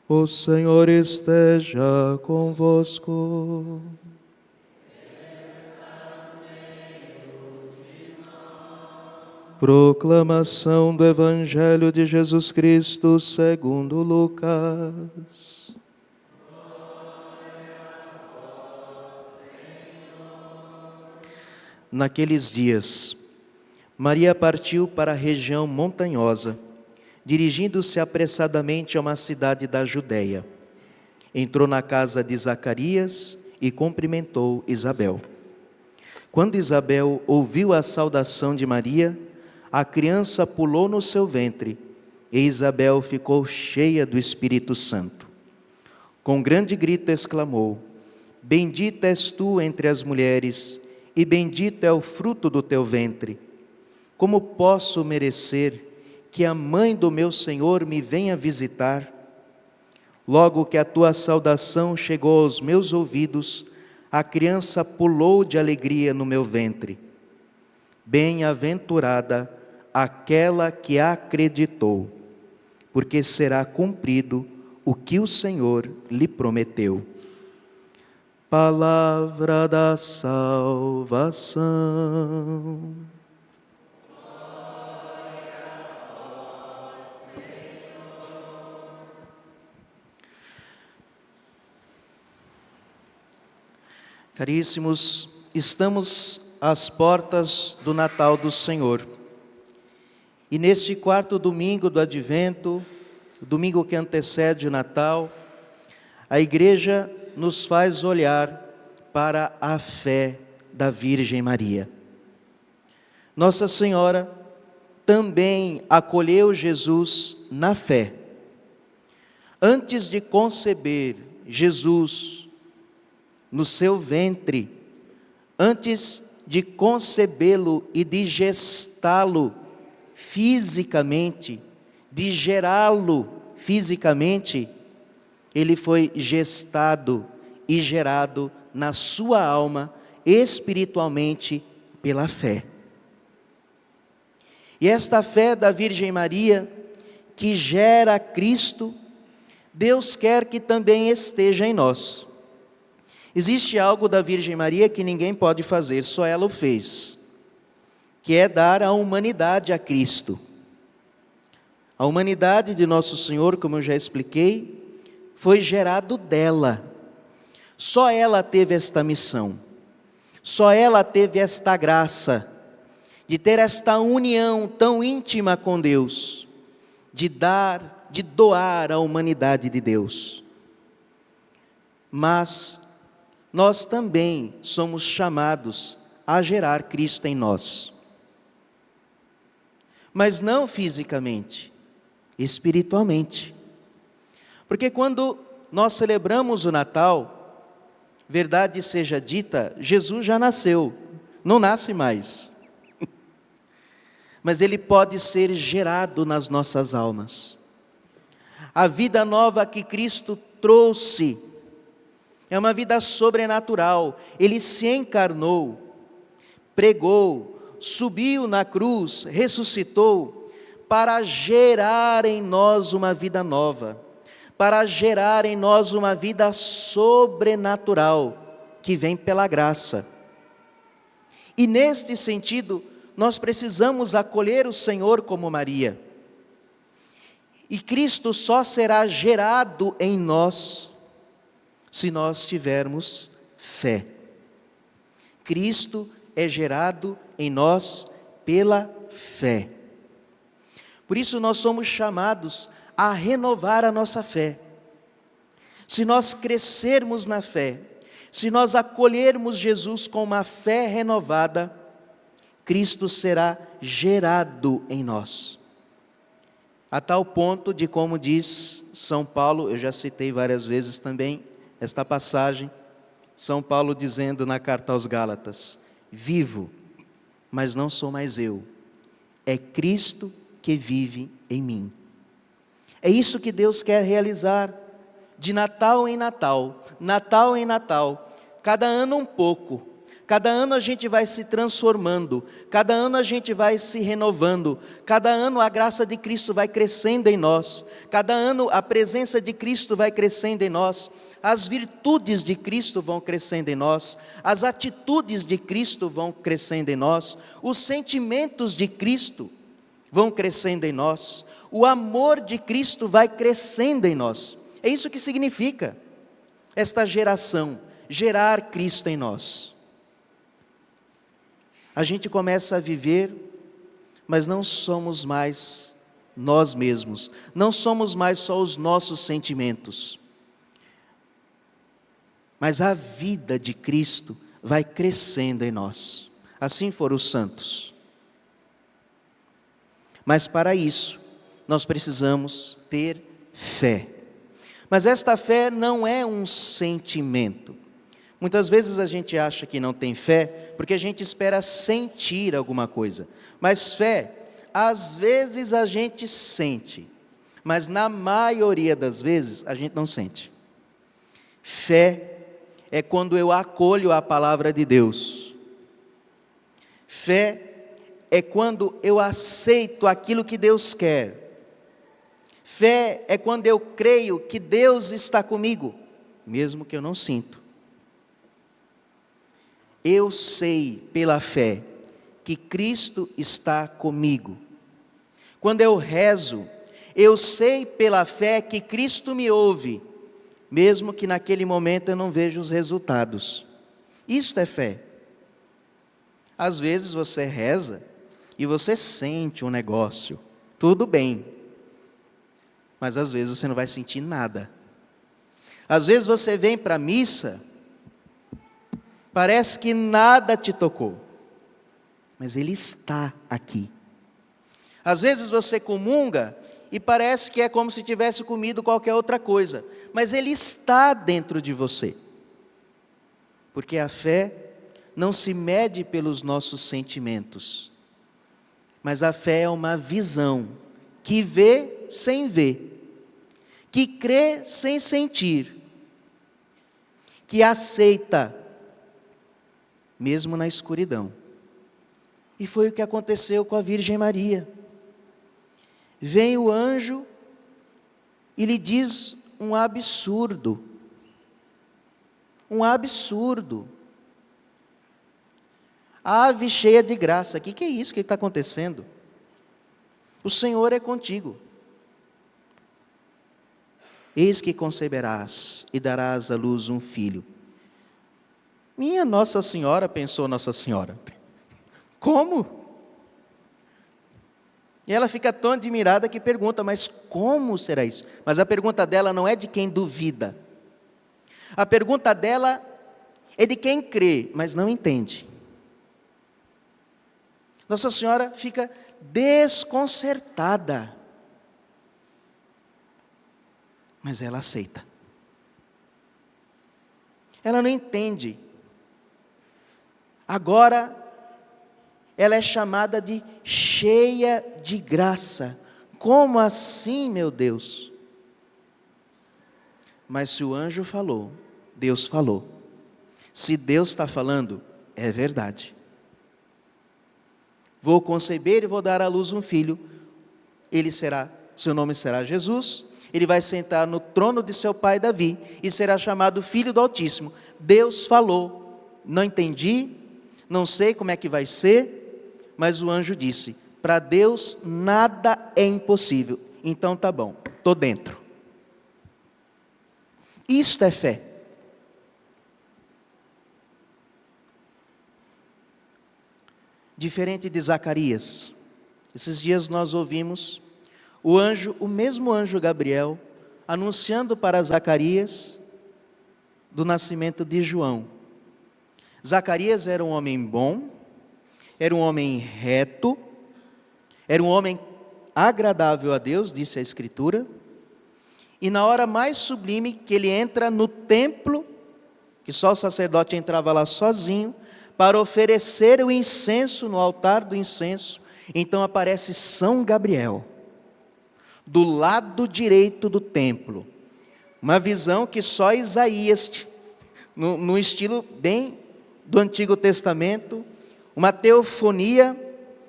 O Senhor esteja convosco. Proclamação do Evangelho de Jesus Cristo segundo Lucas. Naqueles dias, Maria partiu para a região montanhosa, dirigindo-se apressadamente a uma cidade da Judéia. Entrou na casa de Zacarias e cumprimentou Isabel. Quando Isabel ouviu a saudação de Maria, a criança pulou no seu ventre, e Isabel ficou cheia do Espírito Santo. Com grande grito exclamou: Bendita és tu entre as mulheres, e bendito é o fruto do teu ventre. Como posso merecer que a mãe do meu Senhor me venha visitar? Logo que a tua saudação chegou aos meus ouvidos, a criança pulou de alegria no meu ventre. Bem-aventurada aquela que acreditou, porque será cumprido o que o Senhor lhe prometeu. Palavra da salvação. Caríssimos, estamos às portas do Natal do Senhor. E neste quarto domingo do Advento, o domingo que antecede o Natal, a Igreja nos faz olhar para a fé da Virgem Maria. Nossa Senhora também acolheu Jesus na fé. Antes de conceber Jesus no seu ventre, antes de concebê-lo e de gestá-lo fisicamente, de gerá-lo fisicamente, ele foi gestado e gerado na sua alma espiritualmente pela fé. E esta fé da Virgem Maria, que gera Cristo, Deus quer que também esteja em nós. Existe algo da Virgem Maria que ninguém pode fazer, só ela o fez, que é dar a humanidade a Cristo. A humanidade de Nosso Senhor, como eu já expliquei, foi gerado dela. Só ela teve esta missão, só ela teve esta graça, de ter esta união tão íntima com Deus, de doar a humanidade de Deus. Mas nós também somos chamados a gerar Cristo em nós. Mas não fisicamente, espiritualmente. Porque quando nós celebramos o Natal, verdade seja dita, Jesus já nasceu, não nasce mais. Mas ele pode ser gerado nas nossas almas. A vida nova que Cristo trouxe é uma vida sobrenatural. Ele se encarnou, pregou, subiu na cruz, ressuscitou, para gerar em nós uma vida nova, para gerar em nós uma vida sobrenatural, que vem pela graça. E neste sentido, nós precisamos acolher o Senhor como Maria. E Cristo só será gerado em nós, se nós tivermos fé. Cristo é gerado em nós pela fé. Por isso nós somos chamados a renovar a nossa fé. Se nós crescermos na fé, se nós acolhermos Jesus com uma fé renovada, Cristo será gerado em nós. A tal ponto de, como diz São Paulo, eu já citei várias vezes também esta passagem, São Paulo dizendo na carta aos Gálatas: vivo, mas não sou mais eu, é Cristo que vive em mim. É isso que Deus quer realizar, de Natal em Natal, Natal em Natal, cada ano um pouco, Cada ano a gente vai se transformando, cada ano a gente vai se renovando, cada ano a graça de Cristo vai crescendo em nós, cada ano a presença de Cristo vai crescendo em nós, as virtudes de Cristo vão crescendo em nós, as atitudes de Cristo vão crescendo em nós, os sentimentos de Cristo vão crescendo em nós, o amor de Cristo vai crescendo em nós. É isso que significa esta geração, gerar Cristo em nós. A gente começa a viver, mas não somos mais nós mesmos, não somos mais só os nossos sentimentos, mas a vida de Cristo vai crescendo em nós. Assim foram os santos. Mas para isso, nós precisamos ter fé. Mas esta fé não é um sentimento. Muitas vezes a gente acha que não tem fé, porque a gente espera sentir alguma coisa. Mas fé, às vezes a gente sente, mas na maioria das vezes a gente não sente. Fé é quando eu acolho a palavra de Deus. Fé é quando eu aceito aquilo que Deus quer. Fé é quando eu creio que Deus está comigo, mesmo que eu não sinto. Eu sei pela fé que Cristo está comigo. Quando eu rezo, eu sei pela fé que Cristo me ouve, mesmo que naquele momento eu não veja os resultados. Isto é fé. Às vezes você reza e você sente um negócio, tudo bem, mas às vezes você não vai sentir nada. Às vezes você vem para a missa, parece que nada te tocou, mas Ele está aqui. Às vezes você comunga e parece que é como se tivesse comido qualquer outra coisa, mas Ele está dentro de você. Porque a fé não se mede pelos nossos sentimentos, mas a fé é uma visão que vê sem ver, que crê sem sentir, que aceita mesmo na escuridão. E foi o que aconteceu com a Virgem Maria. Vem o anjo e lhe diz um absurdo. Um absurdo. Ave cheia de graça. O que é isso? O que está acontecendo? O Senhor é contigo. Eis que conceberás e darás à luz um filho. Minha Nossa Senhora, pensou Nossa Senhora. Como? E ela fica tão admirada que pergunta, mas como será isso? Mas a pergunta dela não é de quem duvida. A pergunta dela é de quem crê, mas não entende. Nossa Senhora fica desconcertada. Mas ela aceita. Ela não entende. Agora, ela é chamada de cheia de graça. Como assim, meu Deus? Mas se o anjo falou, Deus falou. Se Deus está falando, é verdade. Vou conceber e vou dar à luz um filho. Seu nome será Jesus. Ele vai sentar no trono de seu pai Davi e será chamado Filho do Altíssimo. Deus falou. Não entendi, não sei como é que vai ser, mas o anjo disse: para Deus nada é impossível. Então tá bom, estou dentro. Isto é fé. Diferente de Zacarias. Esses dias nós ouvimos o mesmo anjo Gabriel, anunciando para Zacarias do nascimento de João. Zacarias era um homem bom, era um homem reto, era um homem agradável a Deus, disse a Escritura, e na hora mais sublime que ele entra no templo, que só o sacerdote entrava lá sozinho, para oferecer o incenso no altar do incenso, então aparece São Gabriel, do lado direito do templo, uma visão que só Isaías, no estilo bem do Antigo Testamento, uma teofonia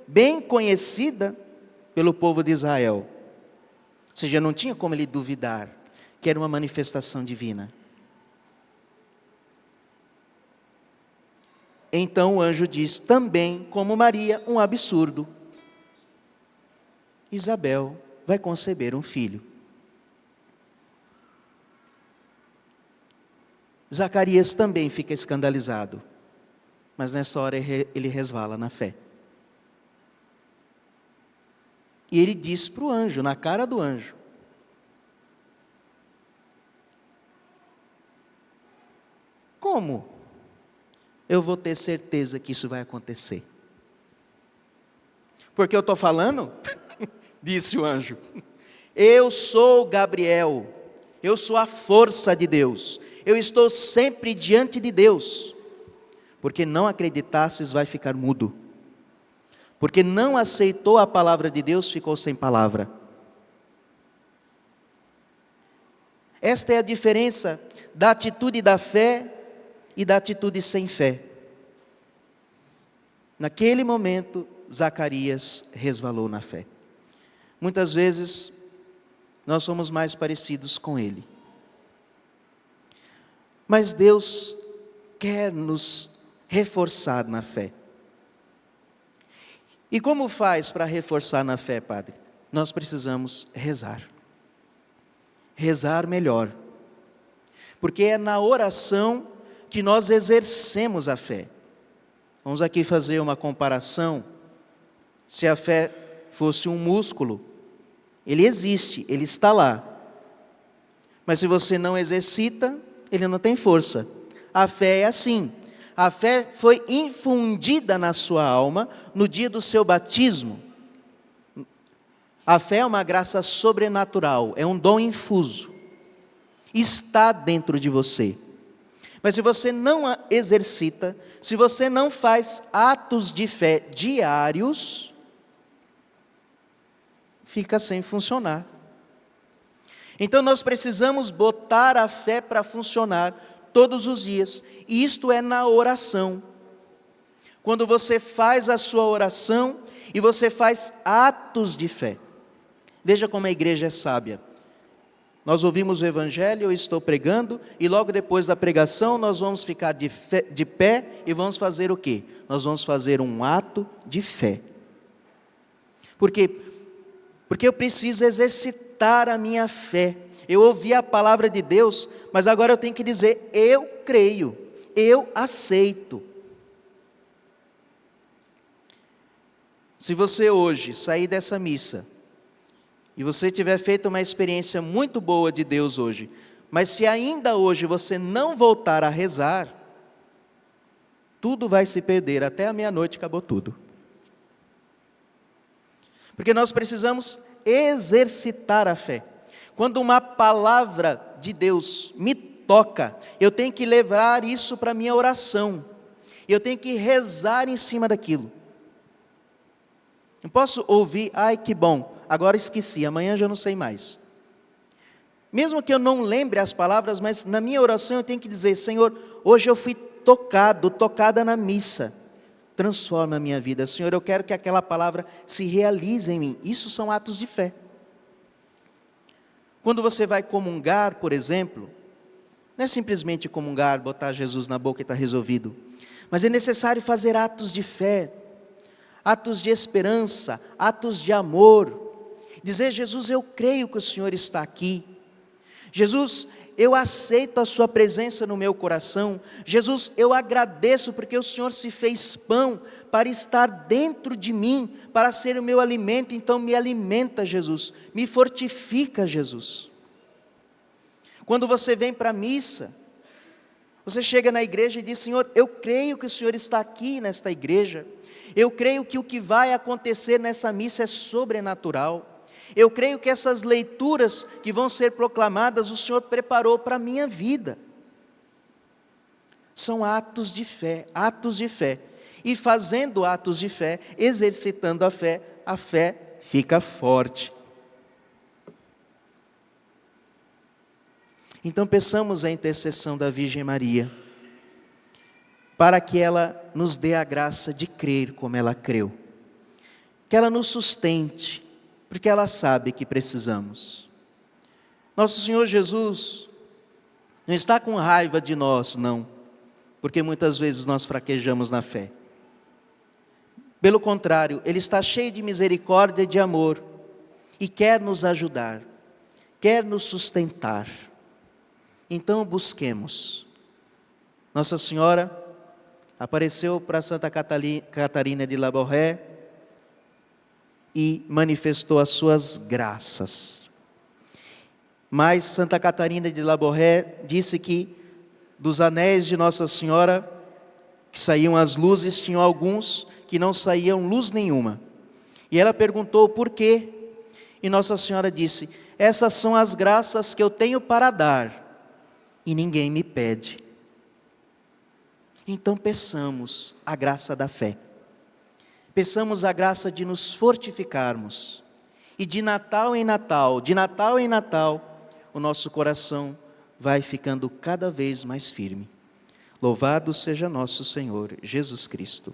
bem conhecida pelo povo de Israel. Ou seja, não tinha como ele duvidar que era uma manifestação divina. Então o anjo diz, também como Maria, um absurdo. Isabel vai conceber um filho. Zacarias também fica escandalizado, mas nessa hora ele resvala na fé. E ele diz para o anjo, na cara do anjo, como eu vou ter certeza que isso vai acontecer? Porque eu estou falando, disse o anjo, eu sou Gabriel, eu sou a força de Deus, eu estou sempre diante de Deus, porque não acreditasses vai ficar mudo, porque não aceitou a palavra de Deus, ficou sem palavra. Esta é a diferença da atitude da fé e da atitude sem fé. Naquele momento, Zacarias resvalou na fé. Muitas vezes, nós somos mais parecidos com ele. Mas Deus quer nos reforçar na fé. E como faz para reforçar na fé, Padre? Nós precisamos rezar. Rezar melhor. Porque é na oração que nós exercemos a fé. Vamos aqui fazer uma comparação. Se a fé fosse um músculo, ele existe, ele está lá. Mas se você não exercita, ele não tem força. A fé é assim. A fé foi infundida na sua alma no dia do seu batismo. A fé é uma graça sobrenatural, é um dom infuso. Está dentro de você. Mas se você não a exercita, se você não faz atos de fé diários, fica sem funcionar. Então nós precisamos botar a fé para funcionar todos os dias, e isto é na oração. Quando você faz a sua oração e você faz atos de fé. Veja como a igreja é sábia. Nós ouvimos o Evangelho, eu estou pregando, e logo depois da pregação nós vamos ficar de pé e vamos fazer o quê? Nós vamos fazer um ato de fé. Por quê? Porque eu preciso exercitar a minha fé. Eu ouvi a palavra de Deus, mas agora eu tenho que dizer, eu creio, eu aceito. Se você hoje sair dessa missa, e você tiver feito uma experiência muito boa de Deus hoje, mas se ainda hoje você não voltar a rezar, tudo vai se perder, até a meia-noite acabou tudo. Porque nós precisamos exercitar a fé. Quando uma palavra de Deus me toca, eu tenho que levar isso para a minha oração, eu tenho que rezar em cima daquilo. Não posso ouvir, ai que bom, agora esqueci, amanhã já não sei mais. Mesmo que eu não lembre as palavras, mas na minha oração eu tenho que dizer, Senhor, hoje eu fui tocada na missa, transforma a minha vida. Senhor, eu quero que aquela palavra se realize em mim. Isso são atos de fé. Quando você vai comungar, por exemplo, não é simplesmente comungar, botar Jesus na boca e está resolvido, mas é necessário fazer atos de fé, atos de esperança, atos de amor, dizer, Jesus, eu creio que o Senhor está aqui, Jesus, eu aceito a sua presença no meu coração, Jesus, eu agradeço porque o Senhor se fez pão para estar dentro de mim, para ser o meu alimento, então me alimenta, Jesus, me fortifica, Jesus. Quando você vem para a missa, você chega na igreja e diz, Senhor, eu creio que o Senhor está aqui nesta igreja, eu creio que o que vai acontecer nessa missa é sobrenatural, eu creio que essas leituras que vão ser proclamadas, o Senhor preparou para a minha vida. São atos de fé, e fazendo atos de fé, exercitando a fé fica forte. Então peçamos a intercessão da Virgem Maria, para que ela nos dê a graça de crer como ela creu. Que ela nos sustente, porque ela sabe que precisamos. Nosso Senhor Jesus não está com raiva de nós, não, porque muitas vezes nós fraquejamos na fé. Pelo contrário, Ele está cheio de misericórdia e de amor, e quer nos ajudar, quer nos sustentar. Então busquemos. Nossa Senhora apareceu para Santa Catarina de Labouré e manifestou as suas graças. Mas Santa Catarina de Labouré disse que dos anéis de Nossa Senhora, que saíam as luzes, tinham alguns que não saíam luz nenhuma. E ela perguntou por quê? E Nossa Senhora disse: essas são as graças que eu tenho para dar, e ninguém me pede. Então peçamos a graça da fé. Peçamos a graça de nos fortificarmos. E de Natal em Natal, o nosso coração vai ficando cada vez mais firme. Louvado seja nosso Senhor Jesus Cristo.